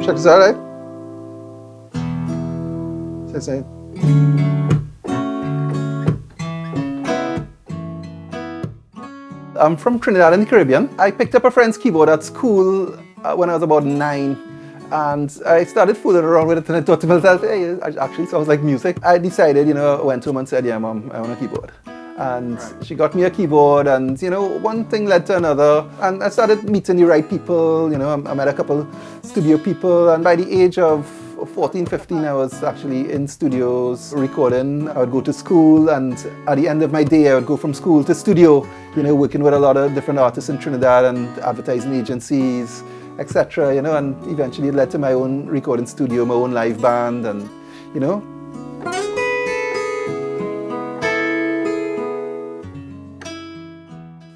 Check this out, right? Say. I'm from Trinidad and the Caribbean. I picked up a friend's keyboard at school when I was about 9. And I started fooling around with it and I thought to myself, hey, it actually sounds like music. I decided, I went to him and said, yeah, Mom, I want a keyboard. And she got me a keyboard and, one thing led to another. And I started meeting the right people, I met a couple studio people. And by the age of 14, 15, I was actually in studios recording. I would go to school and at the end of my day, I would go from school to studio, working with a lot of different artists in Trinidad and advertising agencies, etc. And eventually it led to my own recording studio, my own live band, and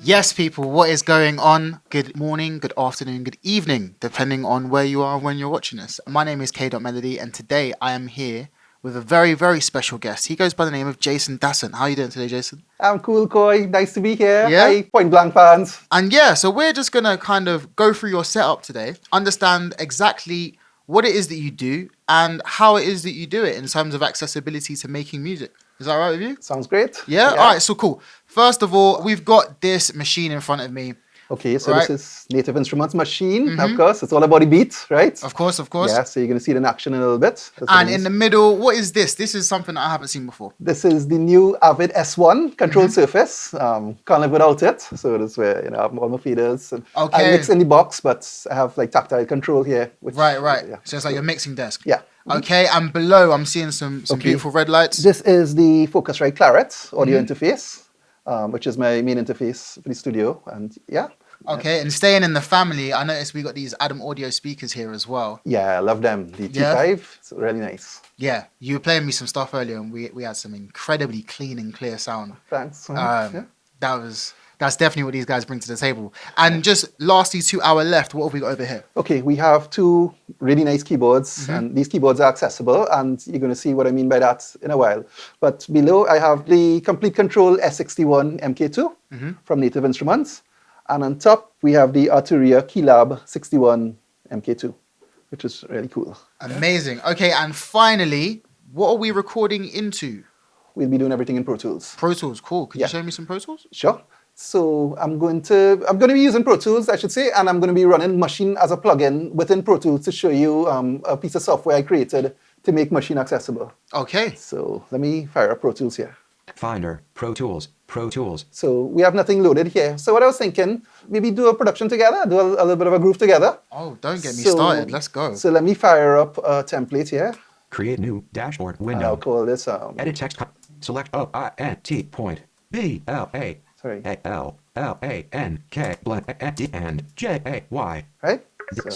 Yes, people, what is going on? Good morning, good afternoon, good evening, depending on where you are when you're watching this. My name is K.Melody, and today I am here with a very, very special guest. He goes by the name of Jason Dasent. How are you doing today, Jason? I'm cool, Koi. Nice to be here. Yeah? Hi, Point Blank fans. And yeah, so we're just going to kind of go through your setup today, understand exactly what it is that you do and how it is that you do it in terms of accessibility to making music. Is that all right with you? Sounds great. Yeah? All right, so cool. First of all, we've got this machine in front of me. Okay, so this is Native Instruments machine, of course. It's all about the beat, right? Of course. Yeah, so you're going to see it in action in a little bit. And in the middle, what is this? This is something that I haven't seen before. This is the new Avid S1 control surface. Can't live without it. So that's where I have all my feeders. And I mix in the box, but I have like tactile control here. Which, right. Yeah. So it's like your mixing desk. Yeah. Okay, and below I'm seeing some beautiful red lights. This is the Focusrite Claret audio interface, which is my main interface for the studio. And yeah. Okay, and staying in the family, I noticed we got these Adam audio speakers here as well. Yeah, I love them. The T5, it's really nice. Yeah, you were playing me some stuff earlier and we had some incredibly clean and clear sound. Thanks. That's definitely what these guys bring to the table. And just lastly, 2 hours left, what have we got over here? Okay, we have 2 really nice keyboards, and these keyboards are accessible, and you're going to see what I mean by that in a while. But below, I have the Complete Control S61 MK2 from Native Instruments. And on top, we have the Arturia Keylab 61 MK2, which is really cool. Amazing. Okay, and finally, what are we recording into? We'll be doing everything in Pro Tools. Pro Tools, cool. Could you show me some Pro Tools? Sure. So I'm going to be using Pro Tools, I should say, and I'm going to be running Machine as a plugin within Pro Tools to show you a piece of software I created to make Machine accessible. Okay. So let me fire up Pro Tools here. Finder, Pro Tools. So we have nothing loaded here. So what I was thinking, maybe do a production together, do a little bit of a groove together. Oh, don't get me started. Let's go. So let me fire up a template here. Create new dashboard window. I'll call this... Edit text. Select O-I-N-T point. B-L-A. Sorry. A-L-L-A-N-K blend D and J-A-Y. Right? So,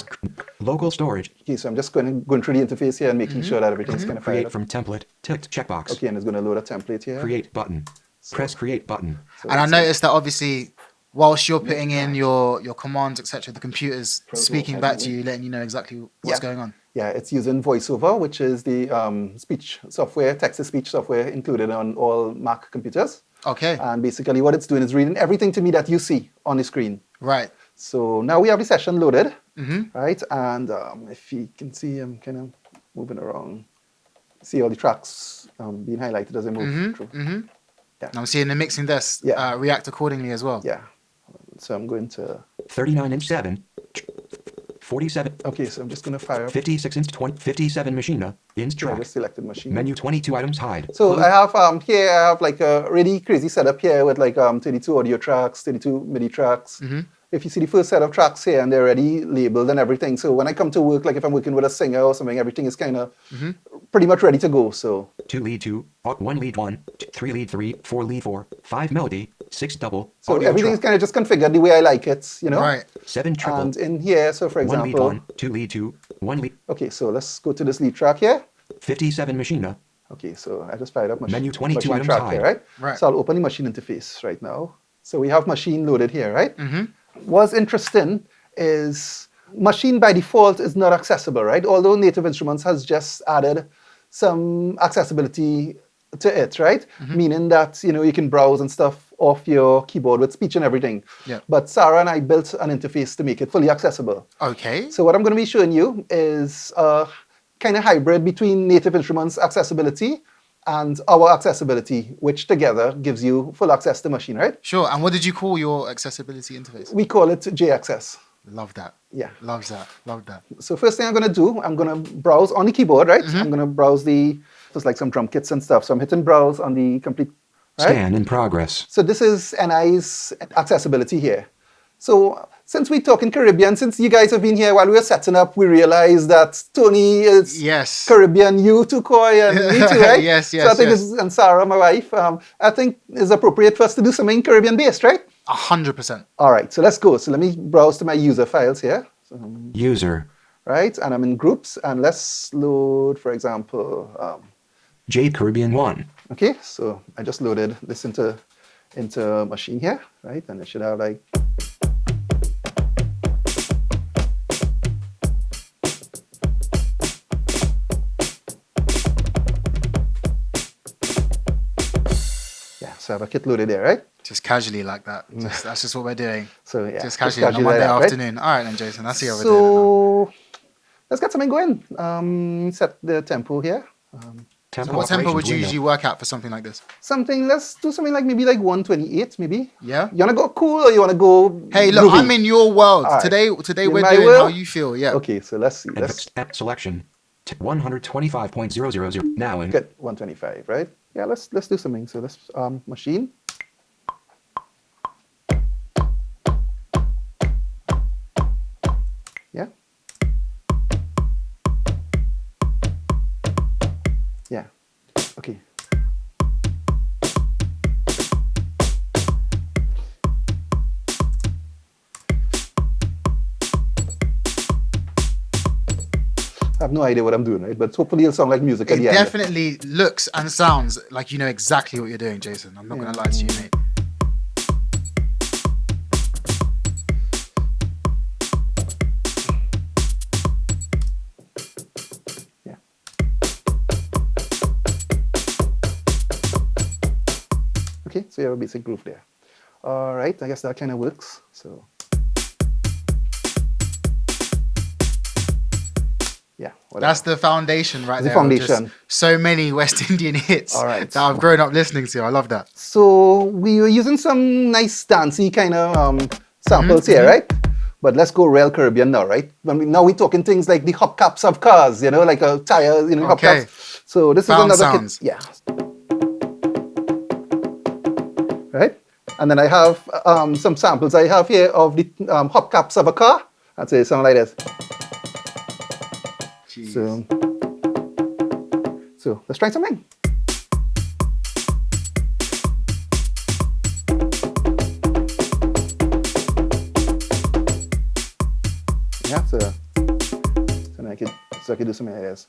local storage. Okay, so I'm just going through the interface here and making sure that everything's kind of fired Create up. from template. Ticked checkbox. Okay, and it's going to load a template here. Create button. Press create button. So and I noticed that obviously, whilst you're putting in your commands, etc., the computer's speaking back to you, letting you know exactly what's going on. Yeah, it's using VoiceOver, which is the speech software, text-to-speech software included on all Mac computers. Okay. And basically what it's doing is reading everything to me that you see on the screen. Right. So now we have the session loaded, right? And if you can see, I'm kind of moving around. See all the tracks being highlighted as I move through. Yeah. And I'm seeing the mixing desk react accordingly as well. Yeah. So I'm going to... 39-inch 7. 47. Okay, so I'm just going to fire up... 56-inch 57 machine. Inch track. I just selected machine. Menu 22 items hide. So I have here I have like a really crazy setup here with like 32 audio tracks, 32 MIDI tracks. If you see the first set of tracks here and they're already labeled and everything. So when I come to work, like if I'm working with a singer or something, everything is kind of pretty much ready to go. So 2 lead 2, 1 lead 1, 3 lead 3, 4 lead 4, 5 melody, 6 double. So everything is kind of just configured the way I like it, you know? Right. 7 triple. And in here, so for example... 1 lead 1, 2 lead 2, 1 lead... Okay, so let's go to this lead track here. 57 machine. Okay, so I just fired up Menu 22 machine items track hide. here, right? Right. So I'll open the machine interface right now. So we have machine loaded here, right? What's interesting is machine by default is not accessible, right? Although Native Instruments has just added some accessibility to it, right? Meaning that, you know, you can browse and stuff off your keyboard with speech and everything. Yeah. But Sarah and I built an interface to make it fully accessible. Okay. So what I'm going to be showing you is a kind of hybrid between Native Instruments accessibility and our accessibility, which together gives you full access to machine, right? Sure. And what did you call your accessibility interface? We call it JXS. Love that. Yeah. Love that. Love that. So first thing I'm going to do, I'm going to browse on the keyboard, right? I'm going to browse just like some drum kits and stuff. So I'm hitting browse on the complete, right? Scan in progress. So this is NI's accessibility here. So since we're talking Caribbean, since you guys have been here while we were setting up, we realized that Tony is Yes. Caribbean, you too, Coy, and me too, right? Yes, So I think and Sarah, my wife, I think it's appropriate for us to do something Caribbean-based, right? 100%. All right, so let's go. So let me browse to my user files here. So, User. right, and I'm in groups, and let's load, for example, Jade Caribbean 1. okay, so I just loaded this into machine here, right? And it should have like, yeah, so I have a kit loaded there, right? Just casually like that. That's just what we're doing. So yeah, Just casually on a Monday like that, right? afternoon. All right then, Jason. I see how we're doing it now. So let's get something going. Set the tempo here. Tempo So what tempo would operations you window. usually work at for something like this? Let's do something like maybe like 128, maybe. Yeah. You wanna go cool or you wanna go? Hey, look, groovy? I'm in your world. All right. Today In we're my doing world? how you feel. Yeah. Okay, so let's see. Let's Advanced app selection. 125.000. Now in. get 125, right? Yeah, let's do something. So let's machine. Yeah. Yeah. Okay. I have no idea what I'm doing, right? But hopefully it'll sound like music at It the end. definitely looks and sounds like you know exactly what you're doing, Jason. I'm not going to lie to you, mate. Yeah. Okay, so you have a basic groove there. All right, I guess that kind of works. So yeah, whatever. That's the foundation right The there. of just foundation. So many West Indian hits All right. that I've grown up listening to. I love that. So we were using some nice dancey kind of samples here, right? But let's go real Caribbean now, right? Now we're talking things like the hubcaps of cars, you know, like a tire, you know, Okay. hubcaps. So this Found is another sounds. kit. Yeah. Right? And then I have some samples I have here of the hubcaps of a car. I'd say something like this. Jeez. So let's try something. Yeah, so I could do something like this.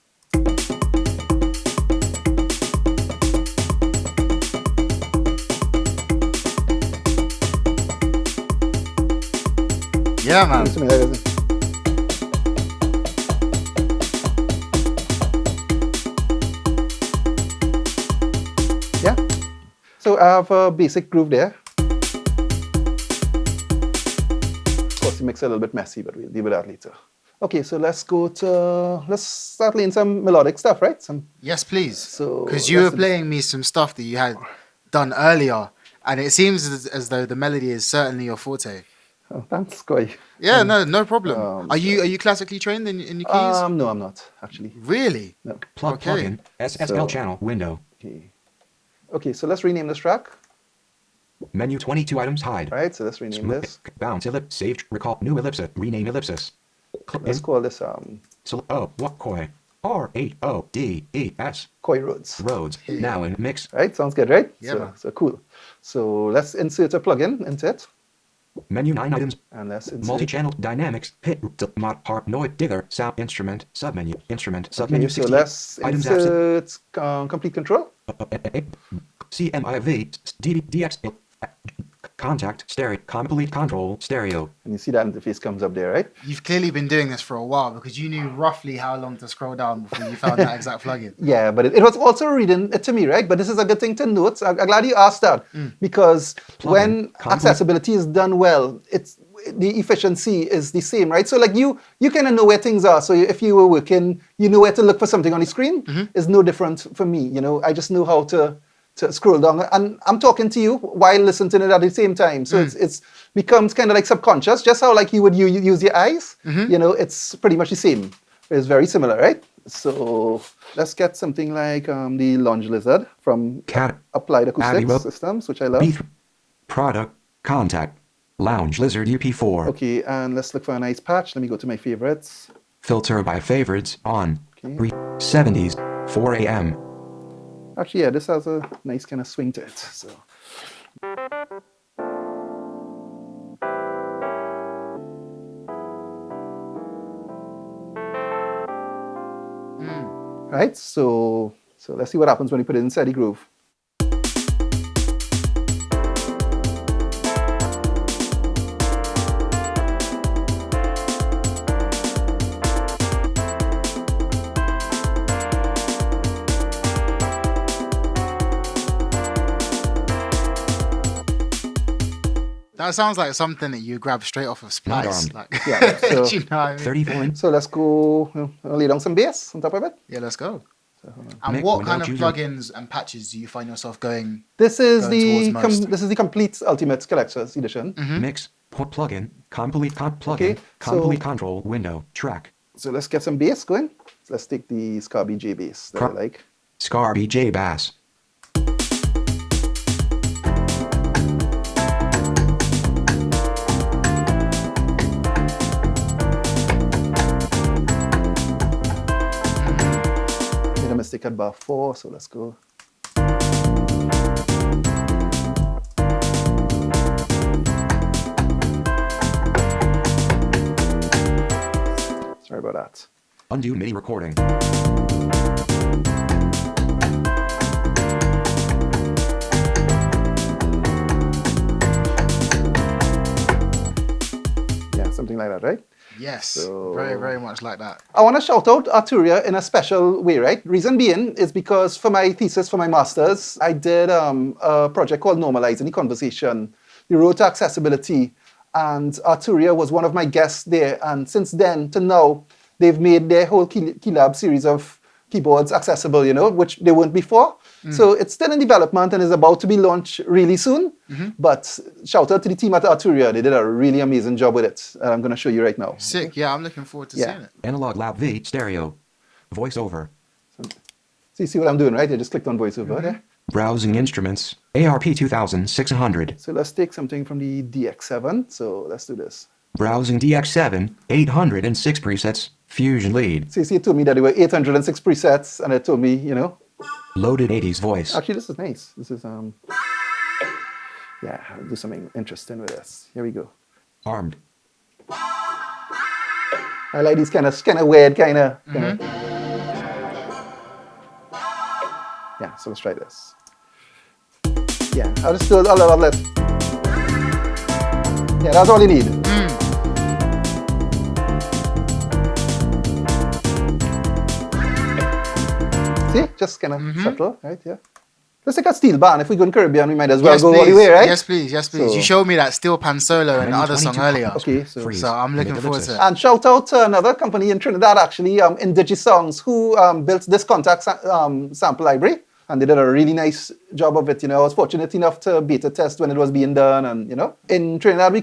Yeah, man. Do something like this. Yeah. So I have a basic groove there. Of course, it makes it a little bit messy, but we'll deal with that later. Okay, so let's start laying some melodic stuff, right? Yes, please. So Because you were let's- playing me some stuff that you had done earlier, and it seems as though the melody is certainly your forte. Oh, thanks, Koi. Yeah, no problem. Are you classically trained in your keys? No, I'm not actually. Really? No. Plug Okay. plugin. Ssl So- channel window. Okay. Okay, so let's rename this track. Menu 22 items hide. All right, so let's rename this. Bounce ellipse. Save. Recall. New ellipsis. Rename ellipsis. Click Let's in. call this What koi? RAODES. Koi Roads. Roads. Now in mix. Right, sounds good, right? Yeah, man. So cool. So let's insert a plugin into it, Menu 9 items. and let's insert. Multi-channel dynamics. Hit. Mod. Harp. Digger. Sound. Instrument. Submenu. Instrument. Okay, Submenu. so 60. let's Items absent. insert complete control. CMIV. DX. contact, stereo, complete control, stereo. And you see that interface comes up there, right? You've clearly been doing this for a while because you knew roughly how long to scroll down before you found that exact plugin. Yeah, but it was also reading it to me, right? But this is a good thing to note. I'm glad you asked that because when accessibility is done well, it's the efficiency is the same, right? So like you kind of know where things are. So if you were working, you know where to look for something on the screen. It's no different for me, you know. I just know how to scroll down, and I'm talking to you while listening to it at the same time. So it's becomes kind of like subconscious, just how like you would use your eyes. You know, it's pretty much the same. It's very similar, right? So let's get something like the Lounge Lizard from Cat. Applied Acoustics Abbey. Systems, which I love. Beef. Product. Contact. Lounge Lizard UP4. Okay, and let's look for a nice patch. Let me go to my favorites. Filter by favorites on. Okay. 70s. 4 a.m. Actually, yeah, this has a nice kind of swing to it. So. Right, so let's see what happens when we put it inside the groove. That sounds like something that you grab straight off of Splice. Not Like, Yeah, so- do you know what I mean? 34. So let's go, lay down some bass on top of it. Yeah, let's go. And Mick, what window kind of chooser. plugins and patches do you find yourself going? This is Going towards most. this is the complete Ultimate Collector's Edition. Mix. Plugin. Complete plugin. Okay, Complete so- control window. Track. So let's get some bass going. So let's take the Scarby J bass that I like. Scarby J Bass. Made a mistake at bar 4, so let's go. Sorry about that. Undo MIDI recording. Yeah, something like that, right? Yes, So- very, very much like that. I want to shout out Arturia in a special way, right? Reason being is because for my thesis, for my master's, I did a project called Normalizing the Conversation, the Road to Accessibility, and Arturia was one of my guests there. And since then to now, they've made their whole Keylab series of keyboards accessible, you know, which they weren't before. So it's still in development and is about to be launched really soon. But shout out to the team at Arturia. They did a really amazing job with it. I'm going to show you right now. Sick. Yeah, I'm looking forward to Yeah. seeing it. Analog Lab V. Stereo. Voiceover. So you see what I'm doing, right? I just clicked on voiceover there. Browsing instruments. ARP 2600. So let's take something from the DX7. So let's do this. Browsing DX7. 806 presets. Fusion lead. So you see, it told me that there were 806 presets, and it told me, you know. Loaded 80s voice. Actually, this is nice. This is, yeah, I'll do something interesting with this. Here we go. Armed. I like these kind of weird, kind of. Yeah, so let's try this. Yeah, I'll just do a lot less. Yeah, that's all you need. See, just kind of subtle, right? Yeah. Let's take a steel band. If we go in Caribbean, we might as well Yes, go all the please. way, right? Yes, please. Yes, please. So- You showed me that Steel Pan solo and the other song 2022 earlier. Okay, so. Freeze. So I'm looking forward to it. And shout out to another company in Trinidad, actually, Indigisongs, who built this contact sample library. And they did a really nice job of it. You know, I was fortunate enough to beta test when it was being done. And, you know, in Trinidad, we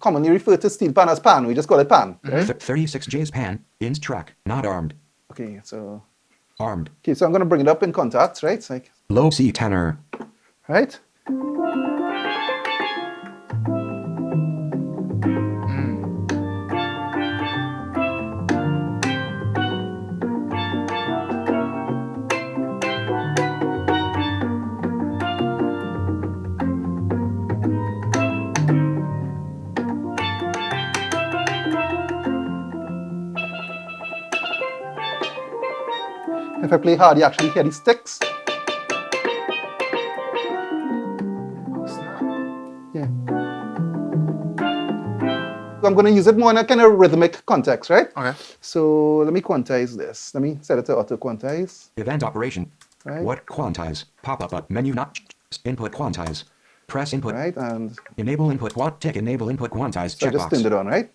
commonly refer to steel pan as pan. We just call it pan, right? 36 J's pan. Ins track. Not armed. Okay, so Armed. I'm going to bring it up in contacts, right? It's like, Low C tenor. right? If I play hard, you actually hear the sticks. Oh, snap. I'm going to use it more in a kind of rhythmic context, right? Okay. So let me quantize this. Let me set it to auto quantize. Event operation. Right. What quantize? Pop-up menu not input quantize. Press input. Right, and Enable input tick enable input quantize so I just checkbox. turned it on, right?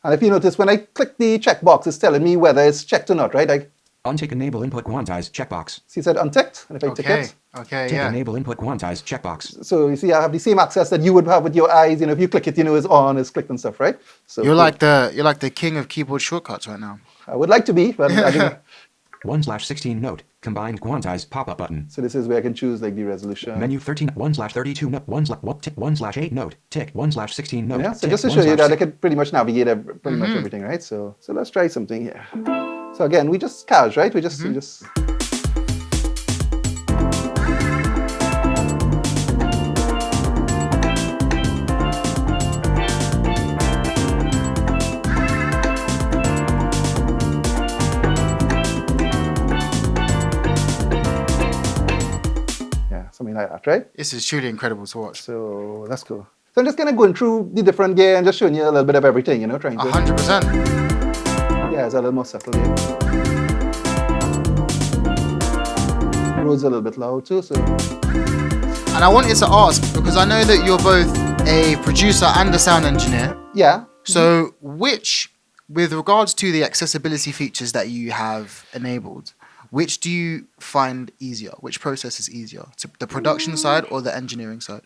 And if you notice, when I click the checkbox, it's telling me whether it's checked or not, right? I Untick enable input quantize checkbox. see it said unticked, and if I tick Okay. it, Okay. Tick Yeah. enable input quantize checkbox. so you see I have the same access that you would have with your eyes. You know, if you click it, you know it's on, it's clicked and stuff, right? So You're cool. like the king of keyboard shortcuts right now. I would like to be, but I think 1/16 note combined quantize pop-up button. so. This is where I can choose like the resolution. Menu 13 1/32 note 1/8 note tick 1/16 note. Yeah, so tick, just to show you that I 1/6 could pretty much navigate pretty much everything, right? So let's try something here. So again, we just cache, right? We just yeah, something like that, right? This is truly incredible to watch. So that's cool. So I'm just kind of going through the different gear and just showing you a little bit of everything, you know, trying to 100%. yeah, it's a little more subtle here. Road's a little bit loud too, so And I wanted to ask, because I know that you're both a producer and a sound engineer. yeah. So with regards to the accessibility features that you have enabled, which do you find easier? Which process is easier? The production side or the engineering side?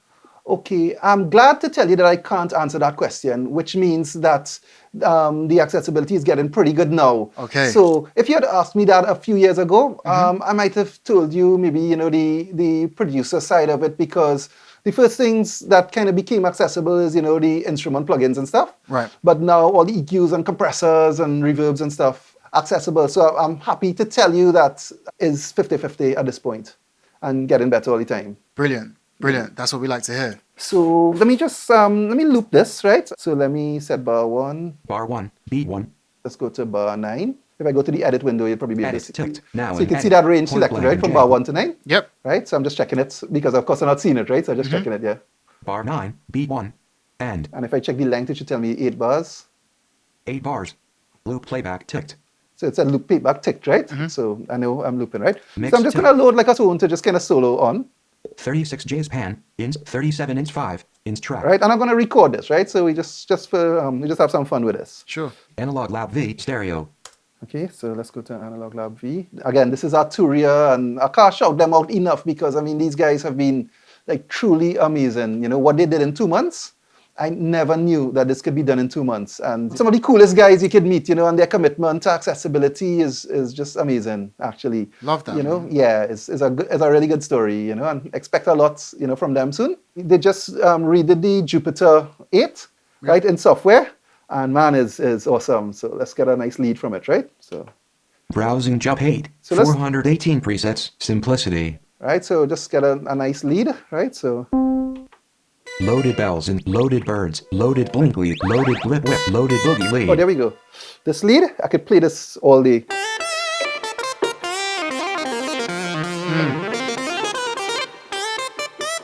Okay, I'm glad to tell you that I can't answer that question, which means that the accessibility is getting pretty good now. Okay. So if you had asked me that a few years ago, I might have told you maybe, you know, the producer side of it, because the first things that kind of became accessible is, you know, the instrument plugins and stuff. Right. But now all the EQs and compressors and reverbs and stuff accessible. So I'm happy to tell you that is 50-50 at this point and getting better all the time. Brilliant. Brilliant. That's what we like to hear. So let me just let me loop this, right? So let me set bar 1. bar 1 B1 Let's go to bar 9. If I go to the edit window, you'll probably be able edit to ticked now so you can and see edit. that range Point selected, blank right? From and bar J. 1 to 9. Yep. Right? So I'm just checking it because of course I'm not seeing it, right? So I'm just checking it, yeah. bar 9 B1 and And if I check the length, it should tell me 8 bars. 8 bars. Loop playback ticked. So it's a loop feedback ticked, right? So I know I'm looping, right? Mix so I'm just tick. going to load like a tone to just kind of solo on, 36 J's pan ins 37 ins 5 ins track. right? And I'm going to record this, right? So we just have some fun with this. Sure. Analog lab V stereo. Okay, so let's go to Analog Lab V. Again, this is Arturia, and I can't shout them out enough because, I mean, these guys have been like truly amazing. You know, what they did in 2 months, I never knew that this could be done in 2 months. And some of the coolest guys you could meet, you know, and their commitment to accessibility is just amazing, actually. Love that, You know, man. yeah, it's a really good story, you know, and expect a lot, you know, from them soon. They just redid the Jupiter 8, right, in software. And man, is awesome. So let's get a nice lead from it, right? So, Browsing jump 8. So let's- 418 presets. Simplicity. right, so just get a nice lead, right? So, Loaded bells and loaded birds. Loaded blink lead. Loaded blip whip. Loaded boogie lead. oh, there we go. This lead, I could play this all day.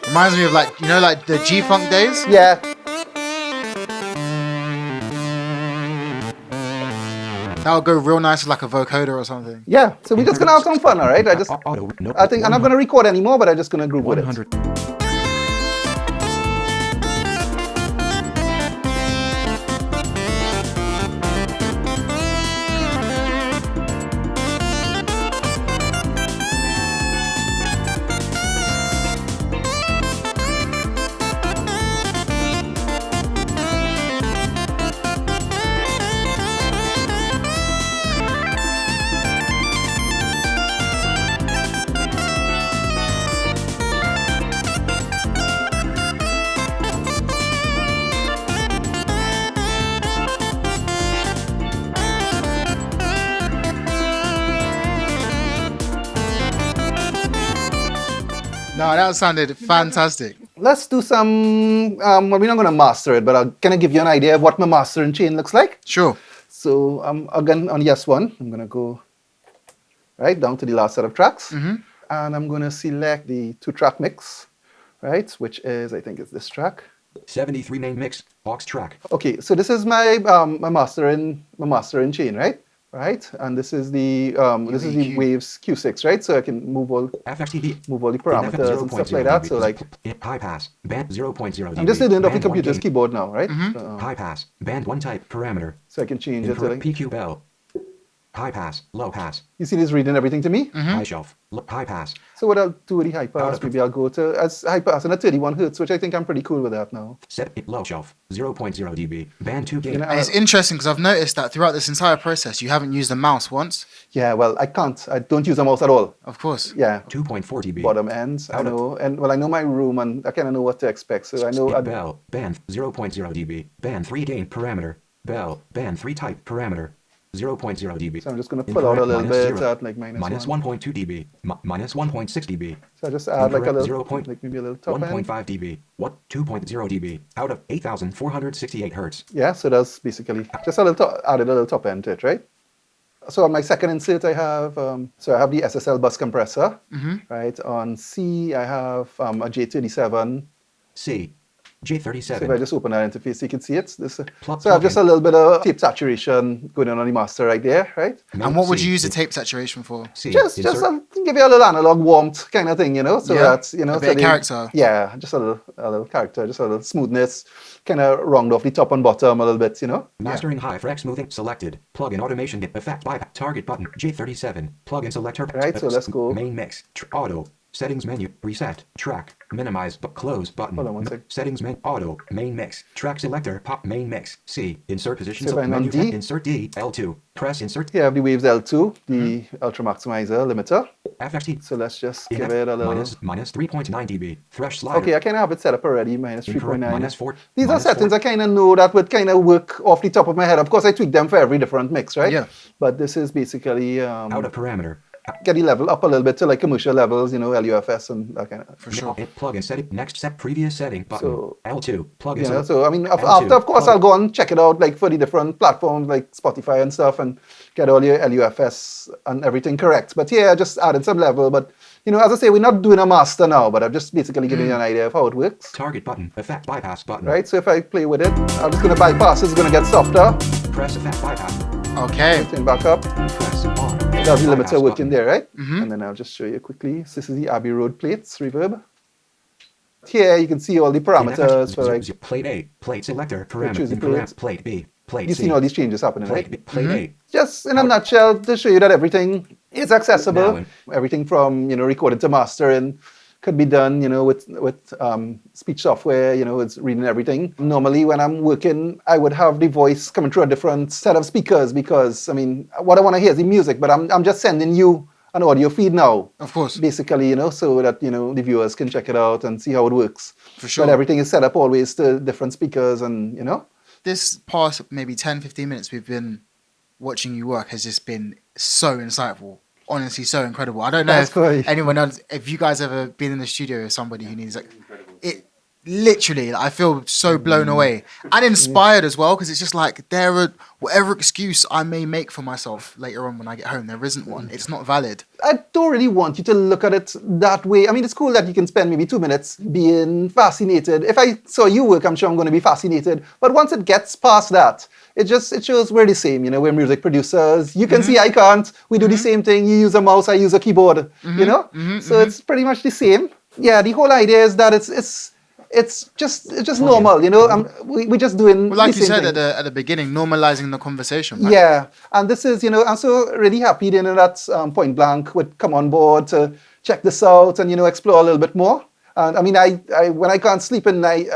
Reminds me of like, you know, like the G-Funk days? Yeah, That would go real nice with like a vocoder or something. yeah. So we're just gonna have some fun, all right? Auto. Nope. I think I'm not gonna record anymore, but I'm just gonna groove with it. 100. No, that sounded fantastic. Let's do some. Well, we're not gonna master it, but I'll kind of give you an idea of what my mastering chain looks like. Sure. So again on yes one, I'm gonna go right down to the last set of tracks, and I'm gonna select the 2-track mix, right? Which is, I think it's this track. 73 main mix, aux track. Okay, so this is my my master in chain, right? Right, and this is the EQ. Waves Q6, right? So I can move all the parameters and stuff like that. So like high pass, band 0.0 dB. I'm just doing it off the band 1 computer's gain. keyboard now, right? High pass, band 1 type parameter. So I can change it to Infrared like, PQ bell. High pass, low pass, you see this reading everything to me. high shelf, high pass. So what I'll do with the high Out pass, of- maybe I'll go to as high pass and a 31 hertz, which I think I'm pretty cool with that now. Set it low shelf, 0.0 dB. Band 2 gain. You know, And it's interesting because I've noticed that throughout this entire process, you haven't used the mouse once. Yeah, well, I don't use a mouse at all. Of course. Yeah, 2.4 dB. bottom ends, I know, and well, I know my room and I kind of know what to expect. So I know, Bell, band 0.0 dB. Band 3 gain parameter. Bell, band 3 type parameter. 0.0 dB. so I'm just going to pull out a little Infrared bit -0. at like minus 1. 1.2 dB. Minus 1.6 dB. So I just add like a Infrared little, 0. like maybe a little top end. 1.5 dB. What? 2.0 dB. Out of 8,468 hertz. Yeah, so that's basically just a little added a little top end to it, right? So on my second insert, I have so I have the Ssl Bus Compressor, right? On C, I have a J37. C. So if I J37. just open that interface, you can see it. This, Plug- so I have just a plug-in. little bit of tape saturation going on the master right there, right? And what would C. you use the tape saturation for? C. Just Insert. give you a little analog warmth kind of thing, you know. So Yeah, that's you know, a bit so of character. Yeah, just a little character, just a little smoothness, kind of round off the top and bottom a little bit, you know. Mastering high freq smoothing selected. Plug-in automation get effect bypass target button. J37. Plug-in selector. Right, so let's go. Main mix. Auto. Settings menu. Reset. Track. Minimize but close button. Hold on one sec. Settings menu. Auto. Main mix. Track selector. Pop main mix. C. Insert position. So if I'm on menu. D. Insert D. L2. Press insert. Here I have the Waves L2, the Ultra Maximizer limiter. FXT. So let's just give it a little. minus 3.9 dB. Thresh slider. Okay, I kind of have it set up already, minus Infrared 3.9. -4. These are minus settings 4. I kind of know that would kind of work off the top of my head. Of course, I tweak them for every different mix, right? Yeah. But this is basically Out of parameter. get the level up a little bit to like commercial levels, you know, LUFS and that kind of. For sure. Plug-in setting. Next set previous setting button. So, L2. Plug-in. You know, select- so I mean, L2, after of course plug- I'll go and check it out like for the different platforms like Spotify and stuff and get all your LUFS and everything correct. But yeah, I just added some level. But you know, as I say, we're not doing a master now, but I'm just basically giving you an idea of how it works. Target button. Effect bypass button. Right, so if I play with it, I'm just going to bypass. It's going to get softer. Press effect bypass. Okay. Turn back up. Press on. There's the Bypass limiter working button. there, right? And then I'll just show you quickly. So this is the Abbey Road plates, reverb. Here you can see all the parameters for like, plate A, plate selector, choose the parameter, plate. plate B, plate you've C, seen all these changes happening, plate right? B, plate A. Just in a nutshell, to show you that everything is accessible. Now, Everything from, you know, recording to mastering could be done, you know, with speech software, you know, it's reading everything. Normally when I'm working, I would have the voice coming through a different set of speakers because, I mean, what I want to hear is the music, but I'm just sending you an audio feed now. Of course. Basically, you know, so that, you know, the viewers can check it out and see how it works. For sure. But everything is set up always to different speakers and, you know. This past maybe 10, 15 minutes we've been watching you work has just been so insightful. Honestly, so incredible. I don't know That's if great. anyone else, if you guys ever been in the studio with somebody who needs like, it literally, I feel so blown away and inspired as well because it's just like whatever excuse I may make for myself later on when I get home, there isn't one. It's not valid. I don't really want you to look at it that way. I mean, it's cool that you can spend maybe 2 minutes being fascinated. If I saw you work, I'm sure I'm going to be fascinated. But once it gets past that, it shows we're the same. You know, we're music producers. You can see I can't. We do the same thing. You use a mouse, I use a keyboard. You know, so it's pretty much the same. Yeah, the whole idea is that it's just normal. You know, we're just doing. Well, like the you same said thing. at the beginning, normalizing the conversation. Right? Yeah, and this is, you know, I'm so really happy, you know, that Point Blank would come on board to check this out and, you know, explore a little bit more. And I mean, I when I can't sleep at night,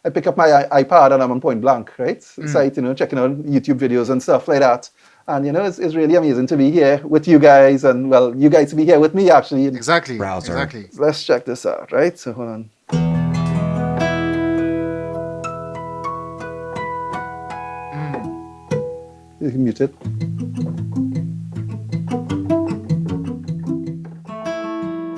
I pick up my iPad and I'm on Point Blank, right? Site, you know, checking out YouTube videos and stuff like that. And, you know, it's really amazing to be here with you guys and, well, you guys to be here with me, actually. Exactly. Browser. Exactly. Let's check this out, right? So hold on. You can mute it.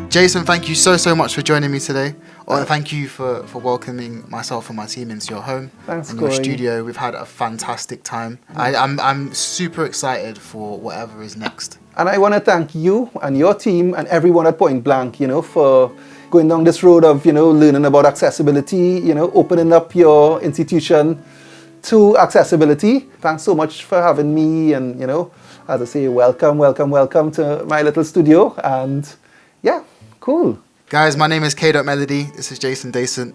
Jason, thank you so much for joining me today. Thank you for welcoming myself and my team into your home Thanks, and your Corey. studio. We've had a fantastic time. I'm super excited for whatever is next. And I want to thank you and your team and everyone at Point Blank, you know, for going down this road of, learning about accessibility, opening up your institution to accessibility. Thanks so much for having me, and, as I say, welcome to my little studio, and yeah, cool. Guys, my name is K. Melody. This is Jason Dasent.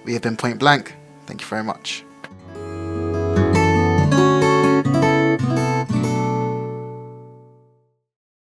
We have been Point Blank. Thank you very much.